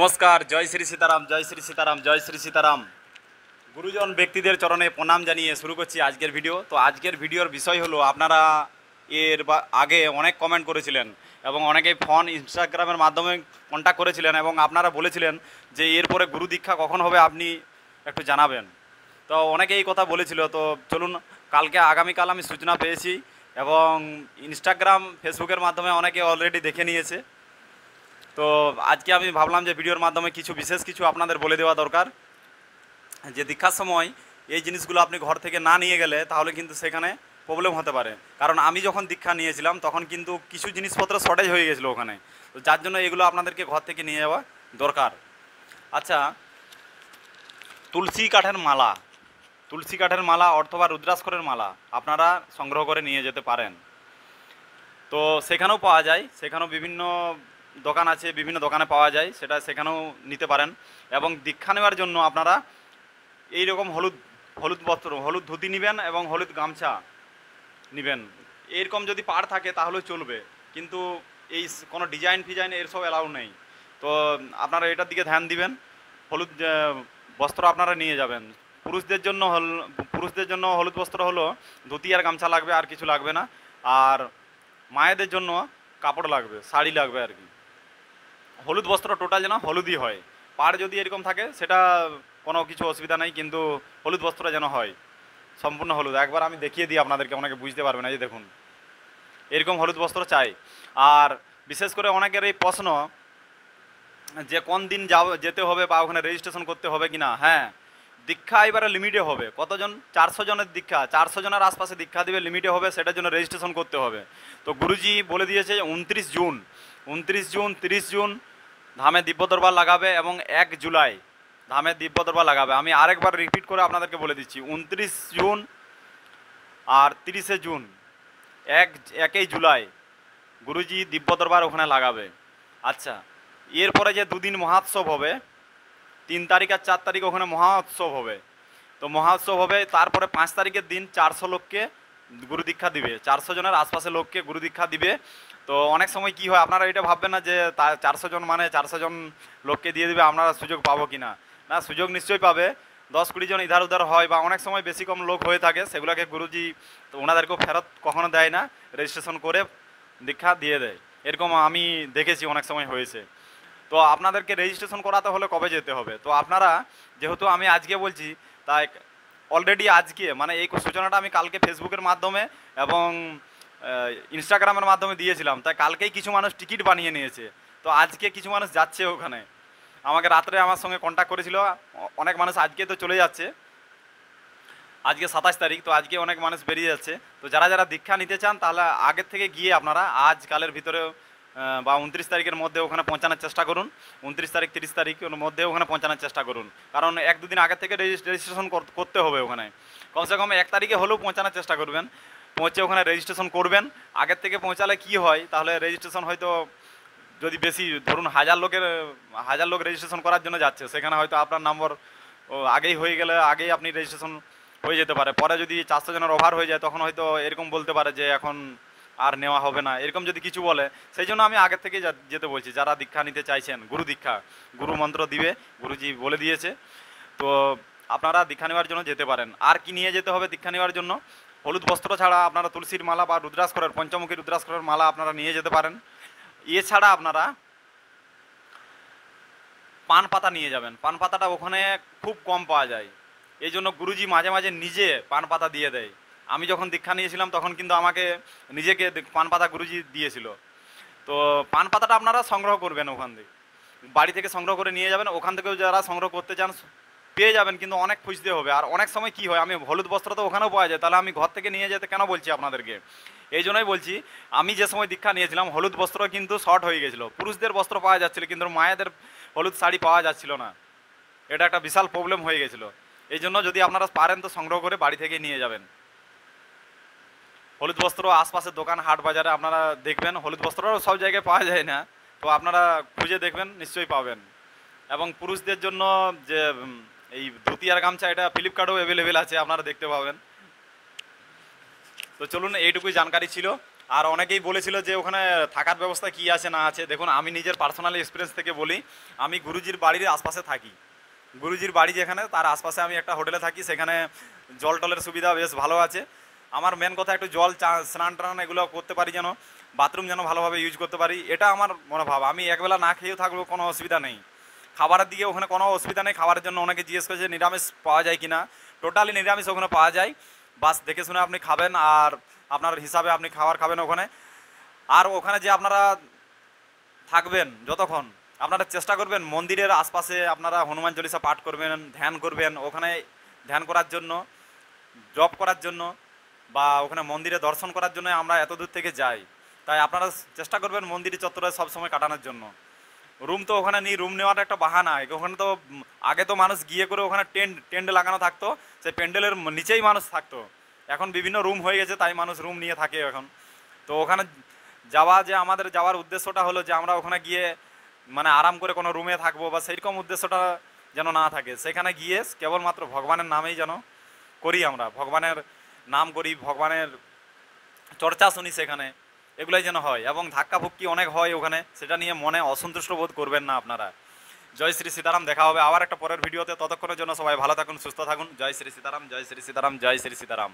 নমস্কার, জয় শ্রী সীতারাম, জয় শ্রী সীতারাম, জয় শ্রী সীতারাম। গুরুজন ব্যক্তিদের চরণে প্রণাম জানিয়ে শুরু করছি আজকের ভিডিও। তো আজকের ভিডিওর বিষয় হলো, আপনারা আগে অনেক কমেন্ট করেছিলেন এবং অনেকেই ফোন ইনস্টাগ্রামের মাধ্যমে কন্ট্যাক্ট করেছিলেন এবং আপনারা বলেছিলেন যে এরপরে গুরু দীক্ষা কখন হবে আপনি একটু জানাবেন। তো অনেকে এই কথা বলেছিল। তো চলুন, আগামীকাল আমি সূচনা পেয়েছি এবং ইনস্টাগ্রাম ফেসবুকের মাধ্যমে অনেকে অলরেডি দেখে নিয়েছে। তো আজকে আমি ভাবলাম যে ভিডিওর মাধ্যমে বিশেষ কিছু আপনাদের বলে দেওয়া দরকার, যে দীক্ষার সময় এই জিনিসগুলো আপনি ঘর থেকে না নিয়ে গেলে তাহলে কিন্তু সেখানে প্রবলেম হতে পারে। কারণ আমি যখন দীক্ষা নিয়েছিলাম তখন কিন্তু কিছু জিনিসপত্র শর্টেজ হয়ে গেছিলো ওখানে, তো যার জন্য এগুলো আপনাদেরকে ঘর থেকে নিয়ে যাওয়া দরকার। আচ্ছা, তুলসী কাঠের মালা অথবা রুদ্রাক্ষরের মালা আপনারা সংগ্রহ করে নিয়ে যেতে পারেন। তো সেখানেও পাওয়া যায়, সেখানেও বিভিন্ন দোকান আছে, বিভিন্ন দোকানে পাওয়া যায়, সেখানেও নিতে পারেন। এবং দীক্ষা নেওয়ার জন্য আপনারা এই রকম হলুদ বস্ত্র, হলুদ ধুতি নেবেন এবং হলুদ গামছা নেবেন। এরকম যদি পাড় থাকে তাহলে চলবে, কিন্তু এই কোনো ডিজাইন ফিজাইন এর সব অ্যালাউ নেই। তো আপনারা এটার দিকে ধ্যান দিবেন। হলুদ বস্ত্র আপনারা নিয়ে যাবেন। পুরুষদের জন্য হলুদ বস্ত্র হলো ধুতি আর গামছা লাগবে, আর কিছু লাগবে না। আর মায়েদের জন্য কাপড় লাগবে, শাড়ি লাগবে আর কি। হলুদ বস্ত্র টোটাল যেন হলুদই হয়। পাড় যদি এরকম থাকে সেটা কোনো কিছু অসুবিধা নেই, কিন্তু হলুদ বস্ত্র যেন হয় সম্পূর্ণ হলুদ। একবার আমি দেখিয়ে দিই আপনাদেরকে, অনেকে বুঝতে পারবে না। এই দেখুন, এরকম হলুদ বস্ত্র চাই। আর বিশেষ করে অনেকের এই প্রশ্ন যে কোন দিন যেতে হবে বা ওখানে রেজিস্ট্রেশন করতে হবে কি না। হ্যাঁ, দীক্ষা এবারে লিমিটে হবে। কতজন? 400 জনের দীক্ষা, 400 জনের আশপাশে দীক্ষা দেবে, লিমিটে হবে, সেটার জন্য রেজিস্ট্রেশন করতে হবে। তো গুরুজি বলে দিয়েছে 29 জুন, 30 জুন ধামে দিব্য দরবার লাগাবে এবং 1 জুলাই ধামে দিব্য দরবার লাগাবে। আমি আরেকবার রিপিট করে আপনাদেরকে বলে দিচ্ছি, 29 জুন আর 30 জুন, 1 জুলাই গুরুজি দিব্য দরবার ওখানে লাগাবে। আচ্ছা, এরপরে যে দুদিন মহোৎসব হবে, 3 তারিখ আর 4 তারিখ ওখানে মহোৎসব হবে। তো মহোৎসব হবে, তারপরে 5 তারিখের দিন 400 লোককে গুরু দীক্ষা দিবে, 400 জনের আশপাশে লোককে গুরু দীক্ষা দিবে। তো অনেক সময় কি হয়, আপনারা এটা ভাববেন না যে 400 জন মানে 400 জন লোককে দিয়ে দিবে, আপনারা সুযোগ পাবো কি না। না, সুযোগ নিশ্চয়ই পাবে। 10-20 জন ইধার উধার হয় বা অনেক সময় বেশি কম লোক হয়ে থাকে, সেগুলোকে গুরুজি তো ওনাদেরকেও ফেরত কখনো দেয় না, রেজিস্ট্রেশন করে দীক্ষা দিয়ে দেয়। এরকম আমি দেখেছি, অনেক সময় হয়েছে। তো আপনাদেরকে রেজিস্ট্রেশন করাতে হলে কবে যেতে হবে? তো আপনারা, যেহেতু আমি আজকে বলছি, তাই অলরেডি আজকে মানে এই সূচনাটা আমি কালকে ফেসবুকের মাধ্যমে এবং ইনস্টাগ্রামের মাধ্যমে দিয়েছিলাম, তাই কালকেই কিছু মানুষ টিকিট বানিয়ে নিয়েছে। তো আজকে কিছু মানুষ যাচ্ছে ওখানে, আমাকে রাত্রে আমার সঙ্গে কন্ট্যাক্ট করেছিল। অনেক মানুষ আজকে তো চলে যাচ্ছে, আজকে 27 তারিখ, তো আজকে অনেক মানুষ বেরিয়ে যাচ্ছে। তো যারা যারা দীক্ষা নিতে চান তাহলে আগের থেকে গিয়ে আপনারা আজ কালের ভিতরে বা 29 তারিখের মধ্যে ওখানে পৌঁছানোর চেষ্টা করুন। 29 তারিখ 30 তারিখের মধ্যে ওখানে পৌঁছানোর চেষ্টা করুন, কারণ 1-2 দিন আগে থেকে রেজিস্ট্রেশন করতে হবে ওখানে। কমসে কম 1 তারিখে হলেও পৌঁছানোর চেষ্টা করবেন, পৌঁছে ওখানে রেজিস্ট্রেশন করবেন। আগের থেকে পৌঁছালে কি হয়, তাহলে রেজিস্ট্রেশন হয়তো যদি বেশি ধরুন 1000 লোক রেজিস্ট্রেশন করার জন্য যাচ্ছে, সেখানে হয়তো আপনার নম্বর আগেই হয়ে গেলে আগেই আপনি রেজিস্ট্রেশন হয়ে যেতে পারে। পরে যদি 400 জনের ওভার হয়ে যায় তখন হয়তো এরকম বলতে পারে যে এখন আর নেওয়া হবে না, এরকম যদি কিছু বলে। সেই জন্য আমি আগের থেকে যেতে বলছি। যারা দীক্ষা নিতে চাইছেন, গুরু মন্ত্র দিবে, গুরুজি বলে দিয়েছে। তো আপনারা দীক্ষা নেওয়ার জন্য যেতে পারেন। আর কি নিয়ে যেতে হবে দীক্ষা নেওয়ার জন্য? হলুদ বস্ত্র ছাড়া আপনারা তুলসীর মালা বা রুদ্রাক্ষরের, পঞ্চমুখী রুদ্রাক্ষরের মালা আপনারা নিয়ে যেতে পারেন। এছাড়া আপনারা পান পাতা নিয়ে যাবেন। পান পাতাটা ওখানে খুব কম পাওয়া যায়, এই জন্য গুরুজি মাঝে মাঝে নিজে পান পাতা দিয়ে দেয়। আমি যখন দীক্ষা নিয়েছিলাম তখন কিন্তু আমাকে নিজেকে পান পাতা গুরুজি দিয়েছিল। তো পান পাতাটা আপনারা সংগ্রহ করবেন, ওখান থেকে বাড়ি থেকে সংগ্রহ করে নিয়ে যাবেন। ওখান থেকেও যারা সংগ্রহ করতে চান পেয়ে যাবেন, কিন্তু অনেক খুঁজতে হবে। আর অনেক সময় কি হয়, আমি হলুদ বস্ত্র তো ওখানেও পাওয়া যায়, তাহলে আমি ঘর থেকে নিয়ে যেতে কেন বলছি আপনাদেরকে? এই জন্যই বলছি, আমি যে সময় দীক্ষা নিয়েছিলাম হলুদ বস্ত্র কিন্তু শর্ট হয়ে গেছিলো, পুরুষদের বস্ত্র পাওয়া যাচ্ছিলো কিন্তু মায়েদের হলুদ শাড়ি পাওয়া যাচ্ছিল না। এটা একটা বিশাল প্রবলেম হয়ে গেছিলো। এই জন্য যদি আপনারা পারেন তো সংগ্রহ করে বাড়ি থেকে নিয়ে যাবেন। হলুদ বস্ত্র আশপাশের দোকান, হাট বাজারে আপনারা দেখবেন, হলুদ বস্ত্রও সব জায়গায় পাওয়া যায় না, তো আপনারা খুঁজে দেখবেন, নিশ্চয়ই পাবেন। এবং পুরুষদের জন্য যে এই ধুতি আর গামছা, এটা ফ্লিপকার্টেও অ্যাভেলেবেল আছে, আপনারা দেখতে পাবেন। তো চলুন, এইটুকুই জানকারি ছিল। আর অনেকেই বলেছিল যে ওখানে থাকার ব্যবস্থা কি আছে না আছে। দেখুন আমি নিজের পার্সোনাল এক্সপিরিয়েন্স থেকে বলি, আমি গুরুজির বাড়ির আশপাশে থাকি। গুরুজির বাড়ি যেখানে তার আশপাশে আমি একটা হোটেলে থাকি, সেখানে জল টলের সুবিধা বেশ ভালো আছে। আমার মেন কথা একটু জল স্নান টান এগুলো করতে পারি, যেন বাথরুম যেন ভালোভাবে ইউজ করতে পারি, এটা আমার মনোভাব। আমি একবেলা না খেয়েও থাকবো, কোনো অসুবিধা নেই। খাবারের দিকে ওখানে কোনো অসুবিধা নেই। খাবারের জন্য অনেকে জিজ্ঞেস করেছে নিরামিষ পাওয়া যায় কি না, টোটালি নিরামিষ ওখানে পাওয়া যায়। বাস দেখে শুনে আপনি খাবেন, আর আপনার হিসাবে আপনি খাবার খাবেন ওখানে। আর ওখানে যে আপনারা থাকবেন যতক্ষণ, আপনারা চেষ্টা করবেন মন্দিরের আশপাশে আপনারা হনুমান চল্লিশা পাঠ করবেন, ধ্যান করবেন ওখানে। ধ্যান করার জন্য, জপ করার জন্য, বা ওখানে মন্দিরে দর্শন করার জন্য আমরা এত দূর থেকে যাই। তাই আপনারা চেষ্টা করবেন মন্দির চত্বরে সবসময় কাটানোর জন্য। রুম তো ওখানে নেই, রুম নেওয়াটা একটা বাহানা। ওখানে তো আগে তো মানুষ গিয়ে করে ওখানে টেন্ট টেন্ট লাগানো থাকতো, সেই প্যান্ডেলের নিচেই মানুষ থাকতো। এখন বিভিন্ন রুম হয়ে গেছে, তাই মানুষ রুম নিয়ে থাকে এখন। তো ওখানে যাওয়া, যে আমাদের যাওয়ার উদ্দেশ্যটা হলো যে আমরা ওখানে গিয়ে মানে আরাম করে কোনো রুমে থাকবো বা সেইরকম উদ্দেশ্যটা যেন না থাকে। সেখানে গিয়ে কেবলমাত্র ভগবানের নামেই যেন করি, আমরা ভগবানের নাম করি, ভগবানের চর্চা শুনি সেখানে, এগুলাই যেন হয়। এবং ধাক্কাভুক্কি অনেক হয় ওখানে, সেটা নিয়ে মনে অসন্তুষ্ট বোধ করবেন না আপনারা। জয় শ্রী সীতারাম। দেখা হবে আবার একটা পরের ভিডিওতে। ততক্ষণের জন্য সবাই ভালো থাকুন, সুস্থ থাকুন। জয় শ্রী সীতারাম, জয় শ্রী সীতারাম, জয় শ্রী সীতারাম।